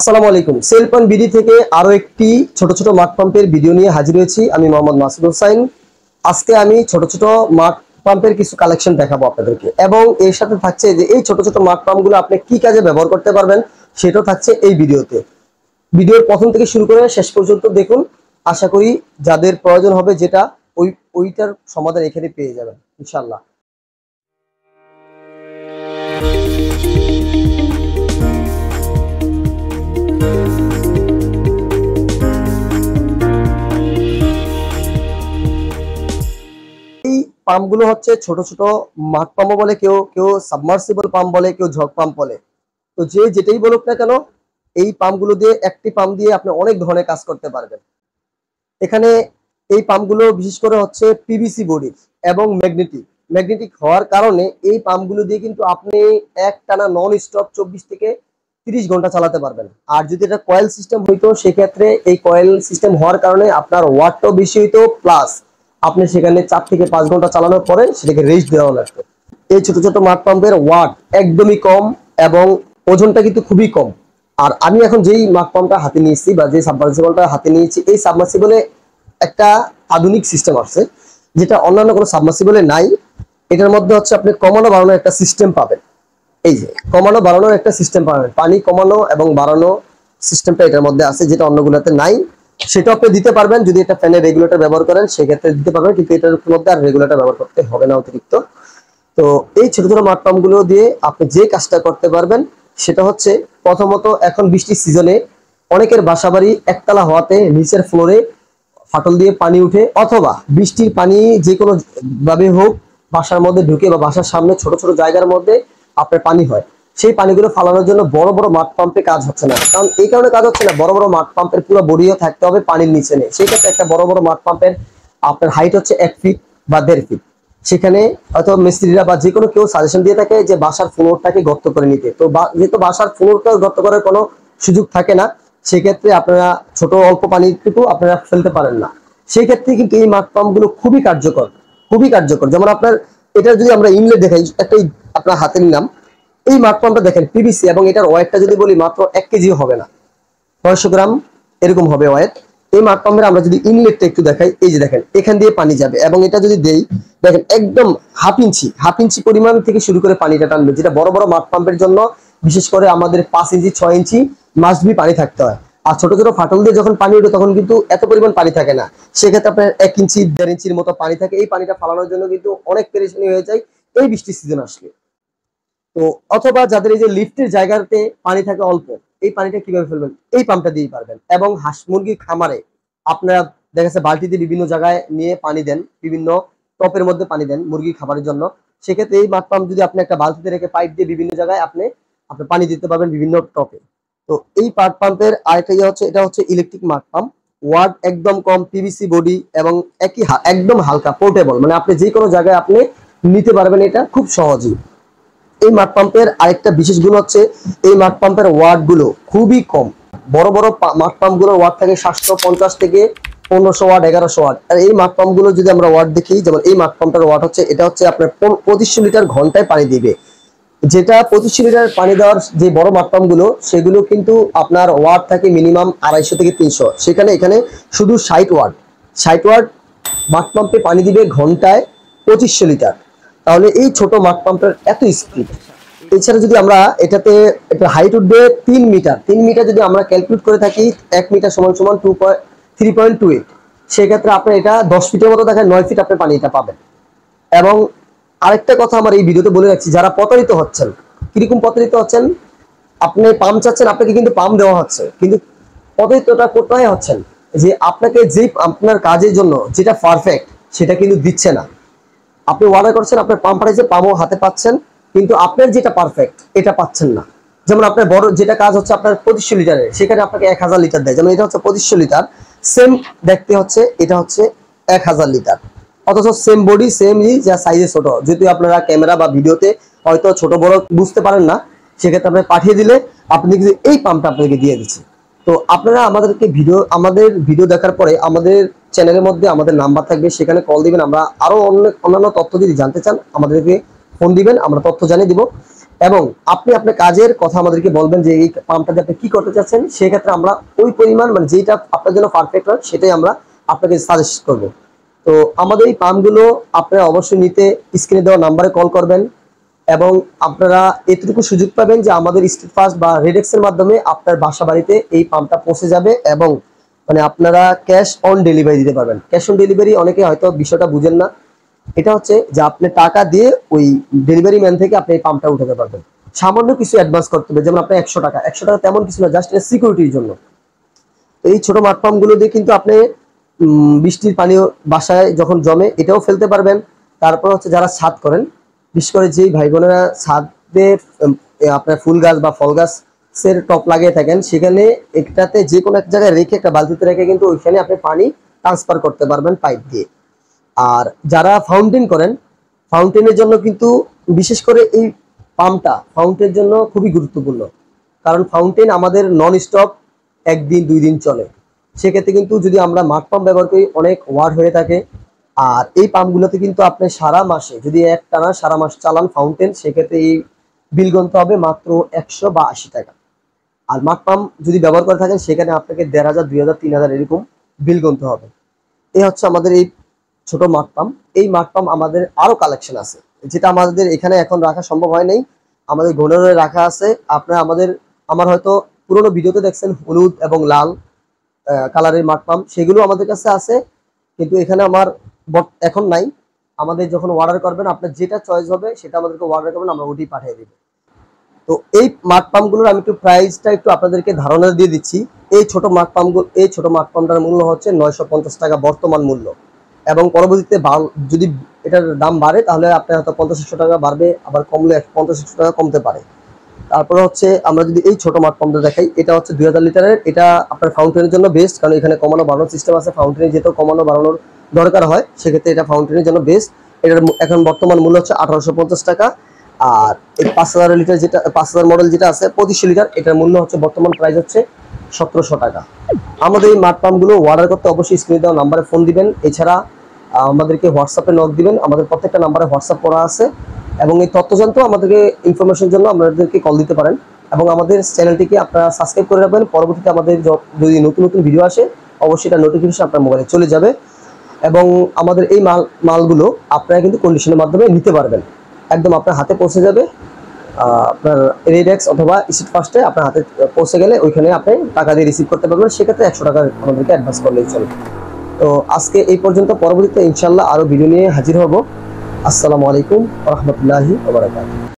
আসসালামু আলাইকুম। Sell point BD থেকে আরো একটি ছোট ছোট মাঠ পাম্পের ভিডিও নিয়ে হাজির হয়েছি। আমি মোহাম্মদ মাসুদ হোসাইন। আজকে আমি ছোট ছোট মাঠ পাম্পের কিছু কালেকশন দেখাবো আপনাদেরকে, এবং এর সাথে থাকছে যে এই ছোট ছোট মাঠ পাম্পগুলো আপনি কি কাজে ব্যবহার করতে পারবেন সেটাও থাকছে এই ভিডিওতে। ভিডিওর প্রথম থেকে শুরু করে শেষ পর্যন্ত দেখুন। আশা করি যাদের প্রয়োজন হবে যেটা ওইটার সমাধান এখানে পেয়ে যাবেন ইনশাআল্লাহ। পাম্পগুলো হচ্ছে ছোট ছোট মাঠ পাম্প বলে, কেউ কেউ সাবমার্সিবল পাম্প বলে, কেউ ঝড় পাম্প বলে। তো যে যেটাই বলুক না কেন, এই পাম্পগুলো দিয়ে একটি পাম্প দিয়ে আপনি অনেক ধরনের কাজ করতে পারবেন। এখানে এই পাম্পগুলো বিশেষ করে হচ্ছে পিভিসি বডির এবং ম্যাগনেটিক হওয়ার কারণে এই পাম্পগুলো দিয়ে কিন্তু আপনি একটানা নন স্টপ 24 থেকে 30 ঘন্টা চালাতে পারবেন। আর যদি এটা কয়েল সিস্টেম হইতো সেক্ষেত্রে এই কয়েল সিস্টেম হওয়ার কারণে আপনার ওয়াটটাও বেশি হইতো, প্লাস আপনি সেখানে 4 থেকে 5 ঘন্টা চালানোর পরে সেটাকে রেস্ট দেওয়া লাগতো। এই ছোট ছোট মাঠ পাম্পের ওয়াট একদমই কম এবং ওজনটা কিন্তু খুবই কম। আর আমি এখন যেই মাঠ পাম্পটা হাতে নিয়েছি বা যে সাবমার্সিবলটা হাতে নিয়েছি, এই সাবমার্সিবলে একটা আধুনিক সিস্টেম আছে যেটা অন্যান্য কোনো সাবমার্সিবলে নাই। এটার মধ্যে হচ্ছে আপনি কমানো বাড়ানোর একটা সিস্টেম পাবেন। এই যে কমানো বাড়ানোর একটা সিস্টেম পাবেন, পানি কমানো এবং বাড়ানো সিস্টেমটা এটার মধ্যে আছে, যেটা অন্যগুলোতে নাই। সেটা আপনি দিতে পারবেন যদি এটা ফ্যানের রেগুলেটর ব্যবহার করেন, সেক্ষেত্রে দিতে পারবেন, কিন্তু এটার মধ্যে আর রেগুলেটর ব্যবহার করতে হবে না অতিরিক্ত। তো এই ছোট ছোট মাঠ পাম্পগুলো দিয়ে আপনি যে কাজটা করতে পারবেন সেটা হচ্ছে, প্রথমত এখন বৃষ্টির সিজনে অনেকের বাসাবাড়ি একতলা হওয়াতে নিচের ফ্লোরে ফাটল দিয়ে পানি উঠে, অথবা বৃষ্টির পানি যে কোনো ভাবে হোক বাসার মধ্যে ঢুকে বা বাসার সামনে ছোট ছোট জায়গার মধ্যে আপনার পানি হয়। সেই পানিগুলো ফালানোর জন্য বড় বড় মাঠ পাম্পে কাজ হচ্ছে না। কারণ এই কারণে কাজ হচ্ছে না, বড় বড় মাঠ পাম্পের পুরো বডিও থাকতে হবে পানির নিচে নেই। সেই ক্ষেত্রে একটা বড় বড় মাঠ পাম্পের আপনার হাইট হচ্ছে 1 ফিট বা 1.5 ফিট। সেখানে হয়তো মিস্ত্রিরা বা যে কোনো কেউ সাজেশন দিয়ে থাকে যে বাসার ফ্লোরটাকে গর্ত করে নিতে। তো যেহেতু বাসার ফ্লোরটা গর্ত করার কোনো সুযোগ থাকে না, সেক্ষেত্রে আপনারা ছোট অল্প পানিটুকু আপনারা ফেলতে পারেন না। সেই ক্ষেত্রে কিন্তু এই মাঠ পাম্পগুলো খুবই কার্যকর, খুবই কার্যকর। যেমন আপনার এটা যদি আমরা ইনলেট দেখাই, একটা আপনার হাতে নিলাম, এই মাঠ পাম্পটা দেখেন পিভিসি, এবং এটার ওয়েটটা যদি বলি মাত্র 1 কেজিও হবে না, 900 গ্রাম এরকম হবে ওয়েট। এই মাঠ পাম্পের আমরা যদি ইনলেটটা একটু দেখাই, এই যে দেখেন এখান দিয়ে পানি যাবে, এবং এটা যদি দেই দেখেন একদম হাফ ইঞ্চি পরিমাণ থেকে শুরু করে পানিটা টানবে, যেটা বড় বড় মাঠ পাম্পের জন্য বিশেষ করে আমাদের 5 ইঞ্চি 6 ইঞ্চি মাস্ট বি পানি থাকতে হয়। আর ছোট ছোট ফাটল দিয়ে যখন পানি ওঠে তখন কিন্তু এত পরিমাণ পানি থাকে না, সেক্ষেত্রে আপনার 1 ইঞ্চি 1.5 ইঞ্চির মতো পানি থাকে। এই পানিটা ফালানোর জন্য কিন্তু অনেক পেরেশানি হয়ে যায় এই বৃষ্টির সিজন আসলে। তো অথবা যাদের এই যে লিফটের জায়গাতে পানি থাকে অল্প, এই পানিটা কিভাবে ফেলবেন, এই পাম্পটা দিয়েই পারবেন। এবং হাঁস মুরগির খামারে আপনারা দেখা যাচ্ছে বালতিতে বিভিন্ন জায়গায় নিয়ে পানি দেন, বিভিন্ন টপের মধ্যে পানি দেন মুরগির খাবারের জন্য, সেক্ষেত্রে এই মাঠ পাম্প যদি আপনি একটা বালতিতে রেখে পাইপ দিয়ে বিভিন্ন জায়গায় আপনি পানি দিতে পারবেন বিভিন্ন টপে। তো এই মাঠ পাম্পের আরেকটা ইয়ে হচ্ছে, এটা হচ্ছে ইলেকট্রিক মাঠ পাম্প। ওয়াট একদম কম, পিভিসি বডি, এবং একদম হালকা, পোর্টেবল, মানে আপনি যে কোনো জায়গায় আপনি নিতে পারবেন এটা খুব সহজেই। এই মাঠ পাম্পের আরেকটা বিশেষ গুণ হচ্ছে, এই মাঠ পাম্পের ওয়াট গুলো খুবই কম। বড় বড় মাঠ পাম্প গুলোর ওয়াট থাকে 750 থেকে 1500 ওয়াট, 1100 ওয়াট। আর এই মাঠ পাম্প গুলো যদি আমরা ওয়াট দেখি, যেমন এই মাঠ পাম্পটার ওয়াট হচ্ছে, এটা হচ্ছে আপনার 2500 লিটার ঘন্টায় পানি দিবে। যেটা 2500 লিটার পানি দেওয়ার যে বড় মাঠ পাম্প গুলো, সেগুলো কিন্তু আপনার ওয়াট থাকে মিনিমাম 250 থেকে 300। সেখানে এখানে শুধু 60 ওয়াট মাঠ পাম্পে পানি দিবে ঘন্টায় 2500 লিটার। তাহলে এই ছোট মাঠ পাম্পের এত স্পিড। এছাড়া যদি আমরা এটাতে একটা হাইট উঠবে 3 মিটার যদি আমরা ক্যালকুলেট করে থাকি, 1 মিটার সমান সমান 3.28, সেক্ষেত্রে আপনার এটা 10 ফিটের মতো দেখায়, 9 ফিট আপনি পানি এটা পাবেন। এবং আরেকটা কথা আমার এই ভিডিওতে বলে রাখছি, যারা প্রতারিত হচ্ছেন, কিরকম প্রতারিত হচ্ছেন, আপনি পাম্প চাচ্ছেন, আপনাকে কিন্তু পাম্প দেওয়া হচ্ছে, কিন্তু প্রতারিতটা কোথায় হচ্ছেন, যে আপনাকে যে আপনার কাজের জন্য যেটা পারফেক্ট সেটা কিন্তু দিচ্ছে না। আপনি অর্ডার করছেন, আপনার পাম্প পাঠাইছে, পাম্পও হাতে পাচ্ছেন, কিন্তু আপনার যেটা পারফেক্ট এটা পাচ্ছেন না। যেমন আপনার বড় যেটা কাজ হচ্ছে আপনার 2500 লিটারের, সেখানে আপনাকে 1000 লিটার দেয়। যেমন এটা হচ্ছে 2500 লিটার, সেম দেখতে হচ্ছে, এটা হচ্ছে 1000 লিটার, অথচ সেম বডি সেম যা সাইজে ছোট। যদি আপনারা ক্যামেরা বা ভিডিওতে হয়তো ছোট বড় বুঝতে পারেন না, সেক্ষেত্রে আপনি পাঠিয়ে দিলে আপনি কিন্তু এই পাম্পটা আপনাকে দিয়ে দিচ্ছে। তো আপনারা আমাদের ভিডিও দেখার পরে আমাদের চ্যানেলের মধ্যে আমাদের নাম্বার থাকবে, সেখানে কল দিবেন। আমরা আরো অন্যান্য তথ্য যদি জানতে চান আমাদেরকে ফোন দিবেন, আমরা তথ্য জানিয়ে দিব। এবং আপনি আপনার কাজের কথা আমাদেরকে বলবেন যে এই পাম্পটাতে আপনি কি করতে চাচ্ছেন, সেক্ষেত্রে আমরা ওই পরিমাণ মানে যেটা আপনার জন্য পারফেক্ট হয় সেটাই আমরা আপনাকে সাজেস্ট করব। তো আমাদের এই পাম্পগুলো আপনারা অবশ্যই নিতে স্ক্রিনে দেওয়া নাম্বারে কল করবেন, এবং আপনারা এতটুকু সুযোগ পাবেন যে আমাদের স্ট্রিট ফাস্ট বা রেডেক্সের মাধ্যমে আপনার বাসা বাড়িতে এই পাম্পটা পৌঁছে যাবে, এবং মানে আপনারা ক্যাশ অন ডেলিভারি দিতে পারবেন। ক্যাশ অন ডেলিভারি অনেকে হয়তো বিষয়টা বুঝেন না। এটা হচ্ছে যে আপনি টাকা দিয়ে ওই ডেলিভারি ম্যান থেকে আপনি এই পাম্পটা উঠাতে পারবেন। সামান্য কিছু অ্যাডভান্স করতে হবে, যেমন আপনার 100 টাকা। 100 টাকা তেমন কিছু না, জাস্ট সিকিউরিটির জন্য। এই ছোট মাঠ পাম্প গুলো দিয়ে কিন্তু আপনি বৃষ্টির পানি বাসায় যখন জমে এটাও ফেলতে পারবেন। তারপর হচ্ছে যারা ছাদ করেন, বিশেষ করে যেই ভাই বোনেরা ছাদে আপনার ফুল গাছ বা ফল গাছের টপ লাগিয়ে থাকেন, সেখানে একটাতে যে কোনো এক জায়গায় রেখে একটা বালতিতে রেখে কিন্তু ওইখানে আপনি পানি ট্রান্সফার করতে পারবেন পাইপ দিয়ে। আর যারা ফাউন্টেন করেন, ফাউন্টেনের জন্য কিন্তু বিশেষ করে এই পাম্পটা ফাউন্টেনের জন্য খুবই গুরুত্বপূর্ণ, কারণ ফাউন্টেন আমাদের নন স্টপ 1 দিন 2 দিন চলে। সেক্ষেত্রে কিন্তু যদি আমরা মাঠ পাম্প ব্যবহার করি অনেক ওয়াট হয়ে থাকে। আর এই পাম্পগুলোতে কিন্তু আপনি সারা মাসে যদি একটানা সারা মাস চালান ফাউন্টেন, সেক্ষেত্রে এই বিল গুনতে হবে মাত্র 100 বা 80 টাকা। আর মাঠ পাম্প যদি ব্যবহার করে থাকেন সেখানে আপনাকে 1500 2000 3000 এরকম বিল গুনতে হবে। এই হচ্ছে আমাদের এই ছোট মাঠ পাম্প। এই মাঠ পাম্প আমাদের আরো কালেকশন আছে, যেটা আমাদের এখানে এখন রাখা সম্ভব হয় নাই, আমাদের ঘরে রাখা আছে। আপনারা আমার হয়তো পুরোনো ভিডিওতে দেখছেন হলুদ এবং লাল কালারের মাঠ পাম্প, সেগুলো আমাদের কাছে আছে, কিন্তু এখানে আমার এখন নাই। আমাদের যখন অর্ডার করবেন আপনার যেটা চয়েস হবে সেটা আমাদেরকে অর্ডার করবেন, আমরা ওটি পাঠিয়ে দিব। তো এই মাঠ পাম্পগুলোর আমি একটু প্রাইসটা একটু আপনাদেরকে ধারণা দিয়ে দিচ্ছি। এই ছোট মাঠ পাম্পটার মূল্য হচ্ছে 950 টাকা বর্তমান মূল্য, এবং পরবর্তীতে যদি এটার দাম বাড়ে তাহলে আপনার হয়তো 50-100 টাকা বাড়বে, আবার কমলে 50-100 টাকা কমতে পারে। তারপরে হচ্ছে আমরা যদি এই ছোট মাঠ পাম্পটা দেখাই, এটা হচ্ছে 2000 লিটারের। এটা আপনার ফাউন্টেনের জন্য বেস্ট, কারণ এখানে কমানো বাড়ানোর সিস্টেম আছে। ফাউন্টেনে যেহেতু কমানো বাড়ানোর দরকার হয়, সেক্ষেত্রে এটা ফাউন্টেনের জন্য বেস্ট। এটার এখন বর্তমান মূল্য হচ্ছে 1850 টাকা। আর এই 5000 লিটার যেটা 5000 মডেল যেটা আছে 2500 লিটার, এটার মূল্য হচ্ছে বর্তমান প্রাইস হচ্ছে 1700 টাকা। আমাদের এই মাঠ পাম্পগুলো অর্ডার করতে অবশ্যই স্ক্রিনে দেওয়া নাম্বারে ফোন দিবেন, এছাড়া আমাদেরকে হোয়াটসঅ্যাপে নক দিবেন। আমাদের প্রত্যেকটা নাম্বারে হোয়াটসঅ্যাপ করা আছে, এবং এই তথ্য জানতে আমাদেরকে ইনফরমেশনের জন্য আমাদেরকে কল দিতে পারেন, এবং আমাদের চ্যানেলটিকে আপনারা সাবস্ক্রাইব করে রাখবেন। পরবর্তীতে আমাদের যদি নতুন নতুন ভিডিও আসে অবশ্যই এটা নোটিফিকেশন আপনার মোবাইলে চলে যাবে, এবং আমাদের এই মালগুলো আপনারা কিন্তু কন্ডিশনের মাধ্যমে নিতে পারবেন, একদম আপনার হাতে পৌঁছে যাবে। আপনার রেডেক্স অথবা স্ট্রিট ফাস্টে আপনার হাতে পৌঁছে গেলে ওইখানে আপনি টাকা দিয়ে রিসিভ করতে পারবেন, সেক্ষেত্রে 100 টাকা আমাদেরকে অ্যাডভান্স করলেই চলে। তো আজকে এই পর্যন্ত, পরবর্তীতে ইনশাল্লাহ আরো ভিডিও নিয়ে হাজির হব। আসসালামু আলাইকুম ওয়া রাহমাতুল্লাহি ওয়া বারাকাতুহু।